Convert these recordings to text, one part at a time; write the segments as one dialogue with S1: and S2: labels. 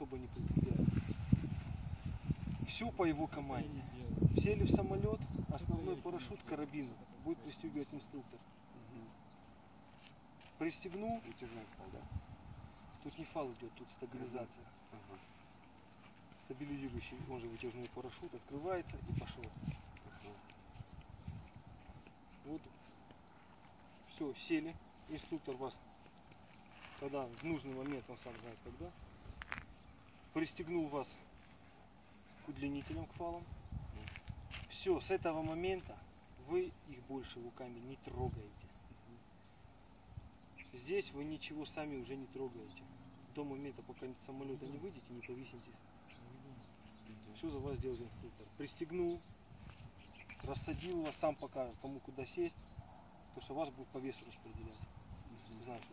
S1: особо не принципиально. Все по его команде. Сели в самолет, основной парашют карабин будет пристегивать инструктор. Пристегнул,
S2: Вытяжной фал, да?
S1: тут не фал идет, тут стабилизация. Стабилизирующий, он же вытяжной парашют, открывается и пошел. Вот, все, сели. Инструктор вас, когда в нужный момент, он сам знает когда, пристегнул вас к удлинителям, к фалам. Все, с этого момента вы их больше руками не трогаете. Здесь вы ничего сами уже не трогаете. До момента, пока с самолета не выйдете, не повисите. Все за вас делает инструктор. Пристегнул, рассадил вас, сам покажет, кому куда сесть, то что вас будет по весу распределять. Знаете,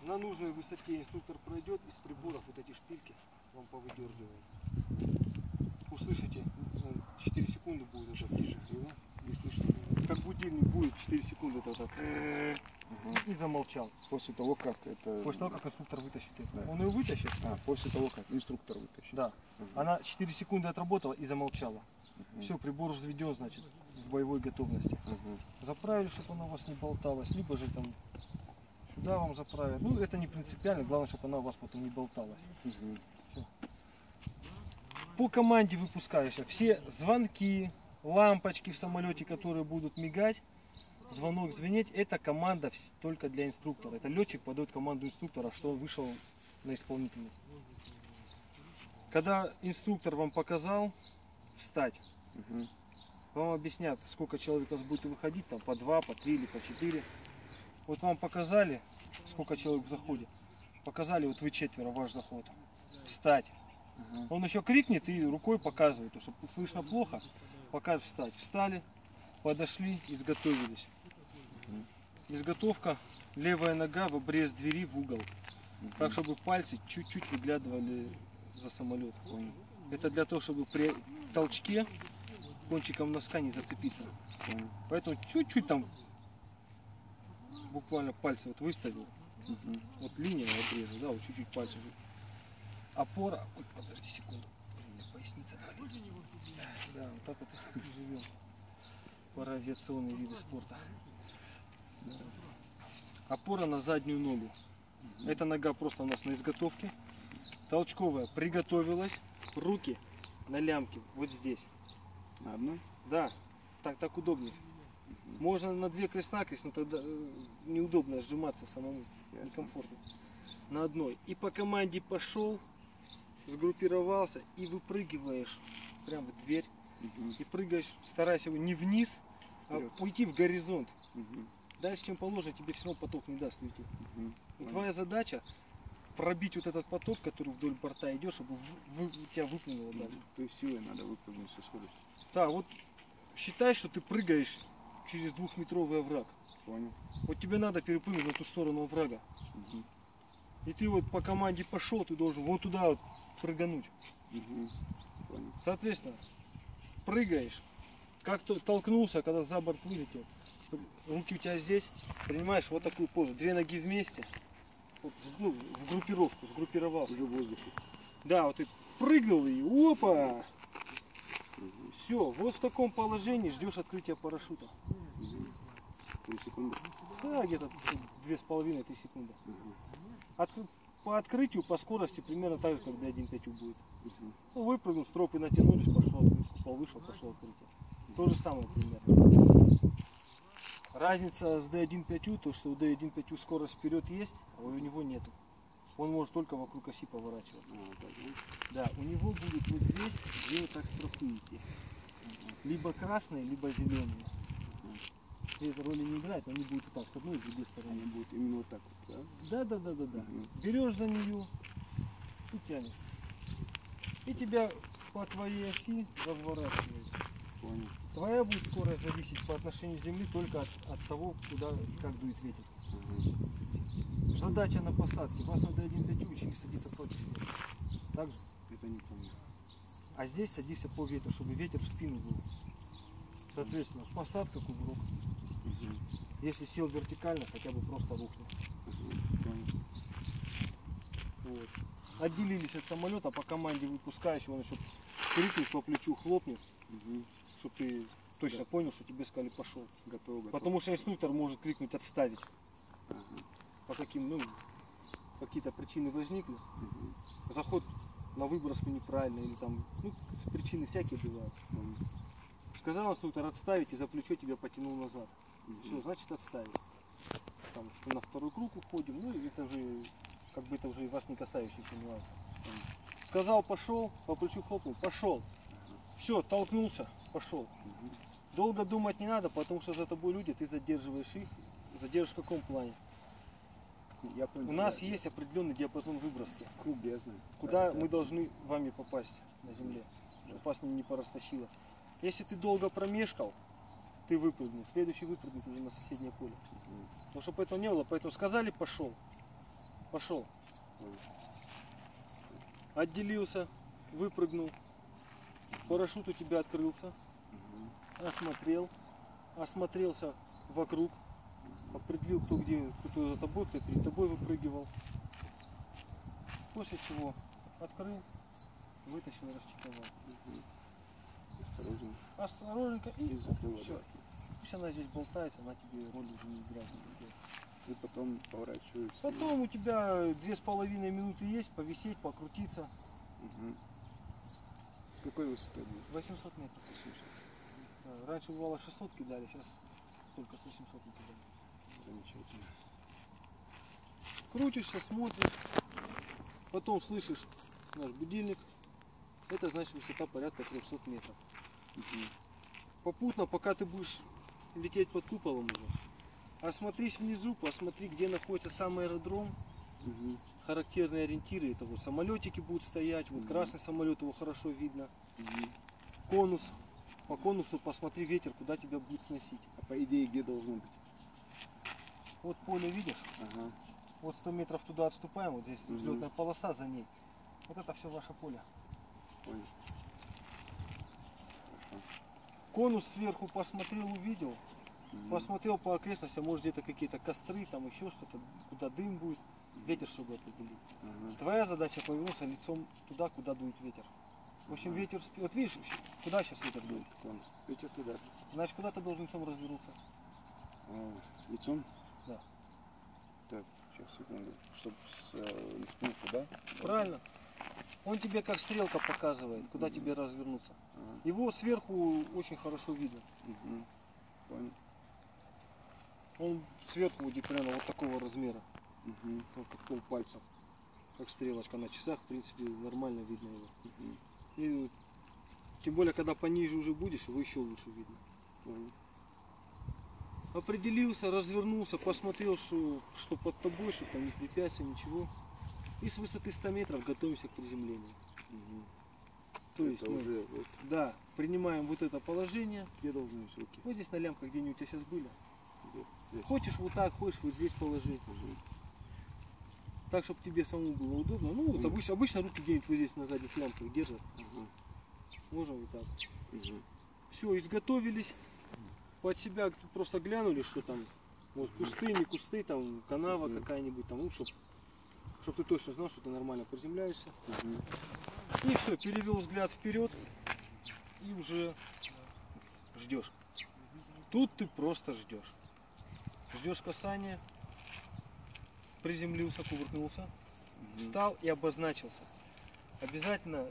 S1: на нужной высоте инструктор пройдет, из приборов вот эти шпильки вам повыдергивает. Услышите, 4 секунды будет это тише, не слышно. Как будильник будет 4 секунды, это так. И замолчал.
S2: После того, как это...
S1: После того, как инструктор вытащит это.
S2: Да.
S1: Он ее вытащит.
S2: После того, как инструктор вытащит.
S1: Да. Она 4 секунды отработала и замолчала. Все, прибор взведен, значит, в боевой готовности. Заправили, чтобы она у вас не болталась, либо же там сюда вам заправят. Ну, это не принципиально, главное, чтобы она у вас потом не болталась. Всё. По команде выпускаешься. Все звонки, лампочки в самолете, которые будут мигать, звонок звенеть, это команда только для инструктора. Это летчик подает команду инструктора, что он вышел на исполнительный. Когда инструктор вам показал встать, вам объяснят, сколько человек у вас будет выходить, там по 2, по 3 или по 4. Вот вам показали, сколько человек в заходе. Показали, вот вы 4, ваш заход. Встать. Он еще крикнет и рукой показывает, чтобы слышно плохо, пока встать. Встали, подошли, изготовились. Изготовка, левая нога в обрез двери в угол. Так, чтобы пальцы чуть-чуть выглядывали за самолет. Это для того, чтобы при толчке кончиком носка не зацепиться. Поэтому чуть-чуть там, буквально пальцы вот выставил. Вот линия обреза, да, вот чуть-чуть пальцы. Опора, ой, подожди секунду, у меня поясница болит. Да, вот так вот живем. Пора авиационные виды спорта. Опора на заднюю ногу. Эта нога просто у нас на изготовке. Толчковая приготовилась. Руки на лямке вот здесь.
S2: На одной?
S1: Да, так удобнее. Можно на 2 крест-накрест, но тогда неудобно сжиматься самому, некомфортно. На одной. И по команде пошел, сгруппировался и выпрыгиваешь прямо в дверь. И прыгаешь, старайся не вниз, а уйти в горизонт. Дальше, чем положено, тебе все равно поток не даст уйти. И твоя задача пробить вот этот поток, который вдоль борта идет, чтобы тебя выплюнуло дальше.
S2: То есть силой надо выпрыгнуть со скоростью.
S1: Да, вот считай, что ты прыгаешь через 2-метровый овраг.
S2: Понял.
S1: Вот тебе надо перепрыгнуть на ту сторону оврага. И ты вот по команде пошел, ты должен вот туда вот прыгануть.
S2: Понял.
S1: Соответственно, прыгаешь, как то толкнулся, когда за борт вылетел, руки у тебя здесь, принимаешь вот такую позу, 2 ноги вместе, вот, ну, в группировку, сгруппировался.
S2: Уже в воздухе.
S1: Да, вот ты прыгнул и опа! Все, вот в таком положении ждешь открытия парашюта.
S2: 3 секунды.
S1: Да, где-то 2,5-3 секунды. По открытию, по скорости примерно так же, как D1.5 будет. Ну, выпрыгнул, стропы натянулись, пошел открытие, купол вышел, пошло открытие. То же самое примерно. Разница с D1.5, то что у D1.5 скорость вперед есть, а у него нету. Он может только вокруг оси поворачиваться. Да, у него будет вот здесь, где вы так стропуете. Либо красные, либо зеленые. Цвет роли не играет, но они будут и так, с одной и с другой стороны.
S2: Они будут именно вот так вот, да?
S1: Да. Берешь за нее и тянешь. И тебя по твоей оси разворачивает.
S2: Понял.
S1: Твоя будет скорость зависеть по отношению к земли только от того, куда и как дует ветер. Задача на посадке. Вас на D1.5 учили садиться против ветра. Так же?
S2: Это не помню.
S1: А здесь садишься по ветру, чтобы ветер в спину был. Соответственно, посадка, кувырок. Если сел вертикально, хотя бы просто рухнет. Вот. Отделились от самолета, по команде выпускаешь, он еще крикнет по плечу, хлопнет, чтобы ты точно понял, что тебе сказали пошел.
S2: Готово.
S1: Потому что инструктор может крикнуть отставить.
S2: Ага.
S1: По каким, ну, какие-то причины возникли. Заход на выброску неправильно или там, ну, причины всякие бывают. Сказал инструктор отставить и за плечо тебя потянул назад. Все, значит отставить. Там, на второй круг уходим, ну и это же, как бы это уже и вас не касающиеся нюансы. Сказал пошел, по плечу хлопнул, пошел. Все, толкнулся, пошел. Долго думать не надо, потому что за тобой люди, ты задерживаешь их. Задержишь в каком плане?
S2: Я понял,
S1: У нас есть определенный диапазон выброски.
S2: Круг бездны.
S1: Куда мы должны вами попасть на земле, чтобы вас не порастащило. Если ты долго промешкал, ты выпрыгнул, следующий выпрыгнет уже на соседнее поле. Но чтобы этого не было, поэтому сказали пошел. Пошел. Отделился, выпрыгнул. Парашют у тебя открылся. Осмотрелся вокруг. Определил, кто за тобой, кто перед тобой выпрыгивал. После чего открыл, вытащил, расчековал.
S2: Осторожно.
S1: Осторожненько и
S2: закрыл.
S1: все. Пусть она здесь болтается, она тебе роль уже не играет.
S2: И потом поворачиваешься.
S1: Потом у тебя 2,5 минуты есть, повисеть, покрутиться.
S2: С какой высоты будет?
S1: 800 метров. Да, раньше бывало 600 кидали, сейчас только с 800 не кидали.
S2: Замечательно.
S1: Крутишься, смотришь, потом слышишь наш будильник. Это значит высота порядка 300 метров. Попутно, пока ты будешь лететь под куполом уже, осмотрись внизу, посмотри, где находится самый аэродром. Характерные ориентиры, это вот самолетики будут стоять, вот красный самолет, его хорошо видно. Конус, по конусу посмотри ветер, куда тебя будет сносить.
S2: А по идее где должно быть?
S1: Вот поле видишь, вот 100 метров туда отступаем, вот здесь взлетная полоса за ней. Вот это все ваше поле.
S2: Понял.
S1: Конус сверху посмотрел, увидел, посмотрел по окрестностям, может где-то какие-то костры, там еще что-то, куда дым будет, ветер, чтобы определить. Твоя задача повернуться лицом туда, куда дует ветер. В общем, ветер, вот видишь, куда сейчас ветер дует?
S2: Конус. Ветер туда.
S1: Значит, куда ты должен лицом развернуться?
S2: Лицом?
S1: Да.
S2: Так, сейчас, секунду. Чтобы спину туда?
S1: Правильно. Он тебе как стрелка показывает, куда тебе развернуться. Его сверху очень хорошо видно.
S2: Понял.
S1: Он сверху будет примерно вот такого размера. Как полпальца. Как стрелочка на часах, в принципе, нормально видно его. И тем более, когда пониже уже будешь, его еще лучше видно.
S2: Понял.
S1: Определился, развернулся, посмотрел, что под тобой, что там не препятствия, ничего. И с высоты 100 метров готовимся к приземлению. То есть,
S2: уже, вот.
S1: Да, принимаем вот это положение.
S2: Где должны быть руки?
S1: Вот здесь на лямках где-нибудь у тебя сейчас были.
S2: Здесь.
S1: Хочешь вот так, хочешь вот здесь положить. Так, чтобы тебе самому было удобно. Ну, вот обычно руки где-нибудь вот здесь на задних лямках держат. Можно вот так. Все, изготовились. Под себя просто глянули, что там. Вот кусты, не кусты, там канава какая-нибудь, там, ну, чтобы ты точно знал, что ты нормально приземляешься. И все, перевел взгляд вперед и уже ждешь. Тут ты просто ждешь. Ждешь касания, приземлился, кувыркнулся, встал и обозначился. Обязательно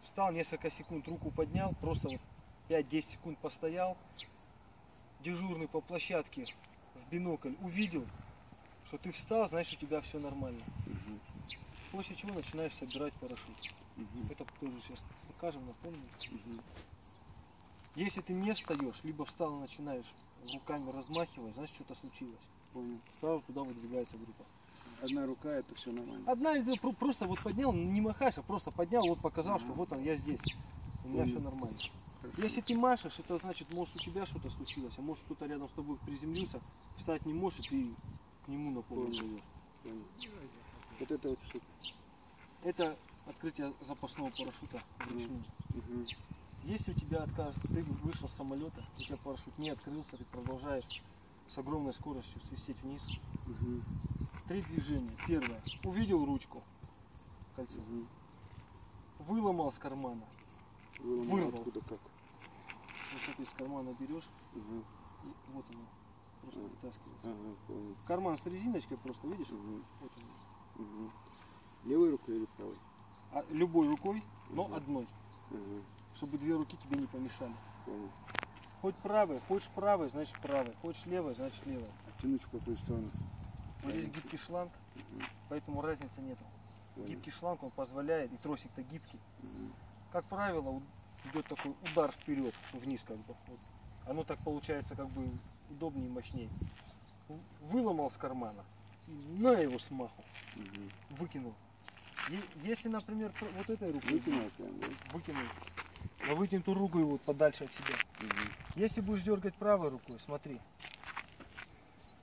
S1: встал, несколько секунд руку поднял, просто вот 5-10 секунд постоял. Дежурный по площадке в бинокль увидел, что ты встал, значит, у тебя все нормально. После чего начинаешь собирать парашют. Это тоже сейчас покажем, напомним. Если ты не встаешь, либо встал и начинаешь руками размахивать, значит, что-то случилось.
S2: Понял.
S1: Сразу туда выдвигается группа.
S2: Одна рука, это все нормально.
S1: Одна, просто вот поднял, не махаешь, а просто поднял, вот показал, что вот он, я здесь. У меня все нормально. Если ты машешь, это значит, может у тебя что-то случилось, а может кто-то рядом с тобой приземлился, встать не может, и ты к нему на помощь идешь.
S2: Вот это вот штука.
S1: Это открытие запасного парашюта вручную. Если у тебя отказ, ты вышел с самолета, у тебя парашют не открылся, ты продолжаешь с огромной скоростью свистеть вниз. 3 движения. Первое. Увидел ручку. кольцо.
S2: Мгм.
S1: Выломал с кармана.
S2: Выломал
S1: Вырвал.
S2: откуда как?
S1: Вот это из кармана берешь,
S2: Мгм.
S1: и вот оно. Просто вытаскивается.
S2: Ага, понял.
S1: Карман с резиночкой просто, видишь?
S2: Мгм.
S1: Вот он.
S2: Мгм. Левой рукой или правой?
S1: А любой рукой, но
S2: Мгм.
S1: одной.
S2: Ага,
S1: Чтобы две руки тебе не помешали.
S2: понял.
S1: Хоть правой, хочешь правой, значит правой. Хочешь левой, значит левой.
S2: А тянуть в какую сторону?
S1: Вот здесь гибкий шланг,
S2: Мгм.
S1: поэтому разницы нету.
S2: Понял.
S1: Гибкий шланг он позволяет, и тросик-то гибкий.
S2: Мгм.
S1: Как правило, идет такой удар вперед, вниз как бы. Вот. Оно так получается как бы удобнее и мощнее. Выломал с кармана, и на его смаху,
S2: Мгм.
S1: выкинул. Если, например, вот этой рукой
S2: Выкинул прям, да?
S1: выкинул, на вытянутую руку его подальше от себя.
S2: Мгм.
S1: Если будешь дергать правой рукой, смотри,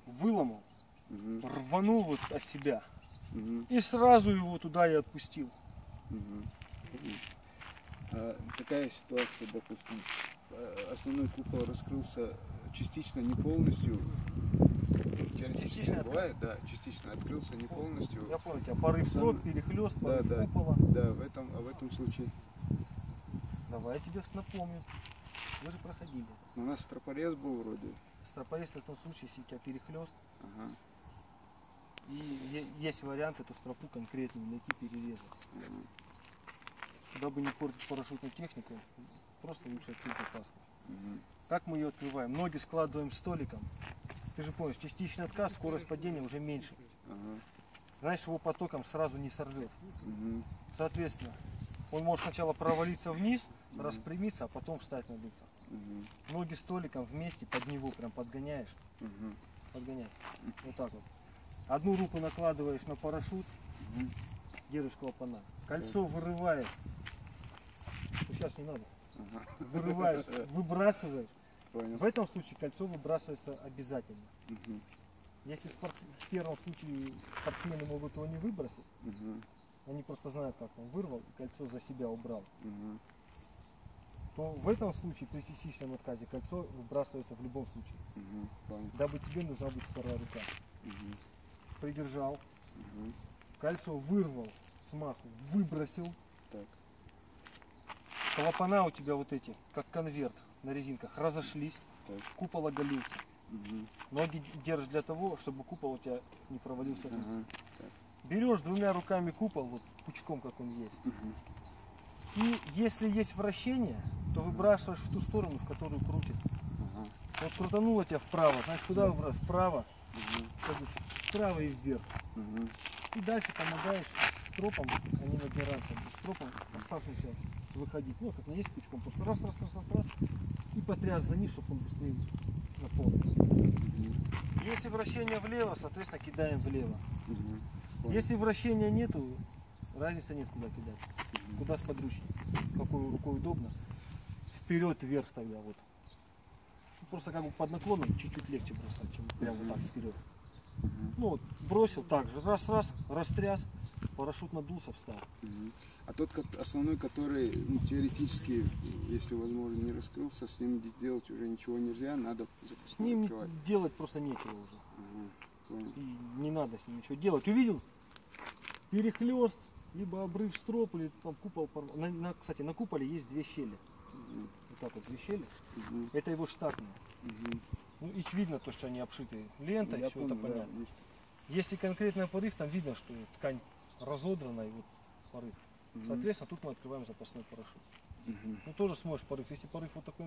S1: выломал,
S2: Мгм.
S1: рванул вот от себя
S2: Мгм.
S1: и сразу его туда и отпустил.
S2: Мгм. А такая ситуация, допустим, основной купол раскрылся частично, не полностью. Теоретически
S1: Частично
S2: бывает, да, частично открылся, не полностью.
S1: Я понял, у тебя порыв
S2: Сам-
S1: троп, перехлест,
S2: Да,
S1: порыв
S2: да,
S1: купола.
S2: да, в этом случае.
S1: Давай я тебе напомню. Вы же проходили.
S2: У нас стропорез был вроде.
S1: Стропорез в том случае, если у тебя перехлест,
S2: Ага.
S1: и есть вариант эту стропу конкретную найти, перерезать.
S2: Ага.
S1: Дабы не портить парашютную технику, просто лучше открыть запаску.
S2: Мгм.
S1: Как мы ее открываем? Ноги складываем столиком. Ты же помнишь, частичный отказ, скорость падения уже меньше.
S2: Ага.
S1: Знаешь, его потоком сразу не сорвет.
S2: Мгм.
S1: Соответственно, он может сначала провалиться вниз,
S2: Мгм.
S1: распрямиться, а потом встать на дыхание.
S2: Мгм.
S1: Ноги столиком вместе под него прям подгоняешь.
S2: Мгм.
S1: Подгоняй. Вот так вот. Одну руку накладываешь на парашют,
S2: Мгм.
S1: держишь клапана. Кольцо вырываешь. Ну, сейчас не надо.
S2: Ага.
S1: Вырываешь, выбрасываешь.
S2: Понял.
S1: В этом случае кольцо выбрасывается обязательно.
S2: Мгм.
S1: Если в первом случае спортсмены могут его не выбросить,
S2: Мгм.
S1: они просто знают, как он вырвал и кольцо за себя убрал,
S2: Мгм.
S1: то в этом случае при частичном отказе кольцо выбрасывается в любом случае.
S2: Мгм. Понял.
S1: Дабы тебе нужна будет вторая рука.
S2: Мгм.
S1: Придержал,
S2: Мгм.
S1: кольцо вырвал, смаху, выбросил.
S2: Так.
S1: Клапана у тебя вот эти, как конверт на резинках, разошлись,
S2: Так.
S1: купол оголился.
S2: Мгм.
S1: Ноги держишь для того, чтобы купол у тебя не провалился вниз.
S2: Ага.
S1: Берешь двумя руками купол, вот пучком, как он есть.
S2: Мгм.
S1: И если есть вращение, то выбрасываешь в ту сторону, в которую крутит.
S2: Ага.
S1: Вот крутануло тебя вправо, значит куда выбрасываешь? Вправо,
S2: Мгм.
S1: как бы вправо и вверх.
S2: Мгм.
S1: И дальше помогаешь с стропом, а не набираться, с стропом оставшимся выходить. Ну, как не есть пучком, просто раз, и потряс за низ, чтобы он быстрее наполнился.
S2: Мгм.
S1: Если вращение влево, соответственно, кидаем влево.
S2: Мгм. Понял.
S1: Если вращения нету, разницы нет, куда кидать. Куда сподручнее, какой рукой удобно. Вперед, вверх тогда вот. Просто как бы под наклоном чуть-чуть легче бросать, чем прямо вот так вперед.
S2: Мгм.
S1: Ну вот, бросил так же, раз, растряс, парашют надулся, встал.
S2: Мгм. А тот основной, который ну, теоретически, если возможно, не раскрылся, с ним делать уже ничего нельзя, надо
S1: С
S2: запасной
S1: ним
S2: открывать.
S1: делать просто нечего уже.
S2: Ага. Понял.
S1: И не надо с ним ничего делать. Увидел? Перехлест, либо обрыв строп, или там купол. Кстати, на куполе есть две щели.
S2: Мгм.
S1: Вот так вот две щели.
S2: Мгм.
S1: Это его штатные.
S2: Мгм.
S1: Ну, их видно, то, что они обшиты лентой,
S2: Я
S1: все
S2: понял,
S1: это
S2: да,
S1: понятно.
S2: есть.
S1: Если конкретно порыв, там видно, что ткань разодрана и вот порыв.
S2: Мгм.
S1: Соответственно, тут мы открываем запасной парашют.
S2: Мгм.
S1: Ну тоже сможешь порыв. Если порыв вот такой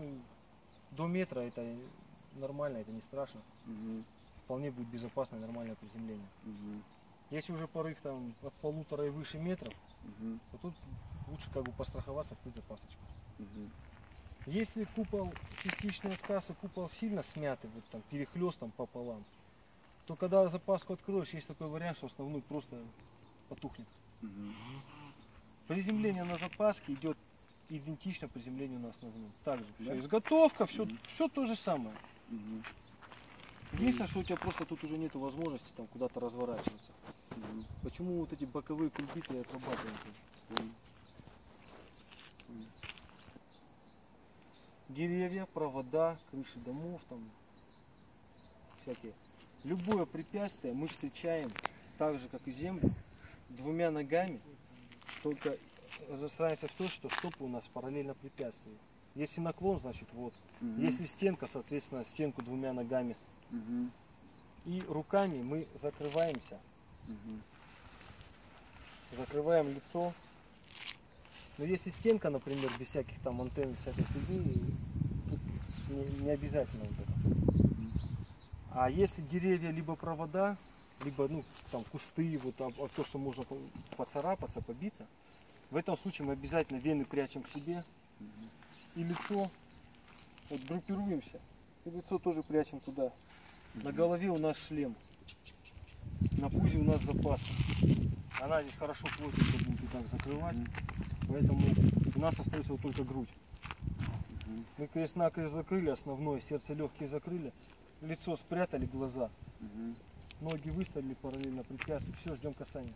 S1: до метра, это нормально, это не страшно.
S2: Мгм.
S1: Вполне будет безопасное, нормальное приземление.
S2: Мгм.
S1: Если уже порыв там от 1,5 и выше метров,
S2: Мгм.
S1: то тут лучше как бы постраховаться, открыть запасочку.
S2: Мгм.
S1: Если купол частичный отказ и купол сильно смятый, вот там перехлестом пополам, то когда запаску откроешь, есть такой вариант, что основной просто потухнет.
S2: Мгм.
S1: Приземление на запаске идет идентично приземлению на основном. Также
S2: Да?
S1: все, изготовка, все,
S2: Мгм.
S1: все то же самое.
S2: Мгм.
S1: Единственное, что у тебя просто тут уже нет возможности там куда-то разворачиваться.
S2: Мгм.
S1: Почему вот эти боковые кульбиты и отрабатывают?
S2: Понял. Понял.
S1: Деревья, провода, крыши домов, там всякие. Любое препятствие мы встречаем так же, как и землю, двумя ногами только разница в том, что стопы у нас параллельно препятствию. Если наклон, значит вот. Если стенка, соответственно, стенку двумя ногами. И руками мы закрываемся. Закрываем лицо. Но если стенка, например, без всяких там антенн, всякой фигни, тут не обязательно вот это. А если деревья, либо провода, либо ну, там кусты, вот то, что можно поцарапаться, побиться, в этом случае мы обязательно вены прячем к себе. И лицо, вот группируемся, и лицо тоже прячем туда. На голове у нас шлем, на пузе у нас запаска. Она здесь хорошо плотненько будет и так закрывать, поэтому у нас остается вот только грудь. Мы крест-накрест закрыли, основное, сердце, легкие закрыли, лицо спрятали, глаза, ноги выставили параллельно препятствию, все, ждем касания.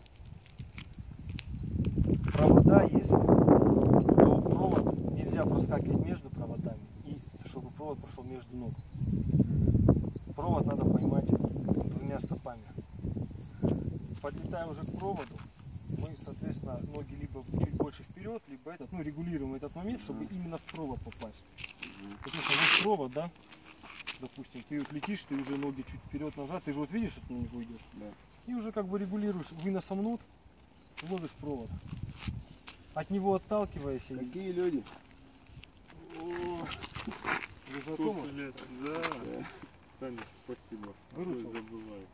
S1: Провода, если, то провод нельзя проскакивать между проводами, и чтобы провод прошел между ног. Провод надо поймать двумя стопами. Подлетая уже к проводу, мы, соответственно, ноги либо чуть больше вперед, либо этот, ну, регулируем этот момент, чтобы именно в провод попасть. Потому что вот провод, да, допустим, ты вот летишь, ты уже ноги чуть вперед-назад, ты же вот видишь, что ты на него идешь. Да. И уже как бы регулируешь, выносом ног, ловишь провод. От него отталкиваясь.
S2: Какие люди?
S1: Вы знакомы?
S3: Да. Саня, спасибо.
S1: Выручил.
S3: Забываю.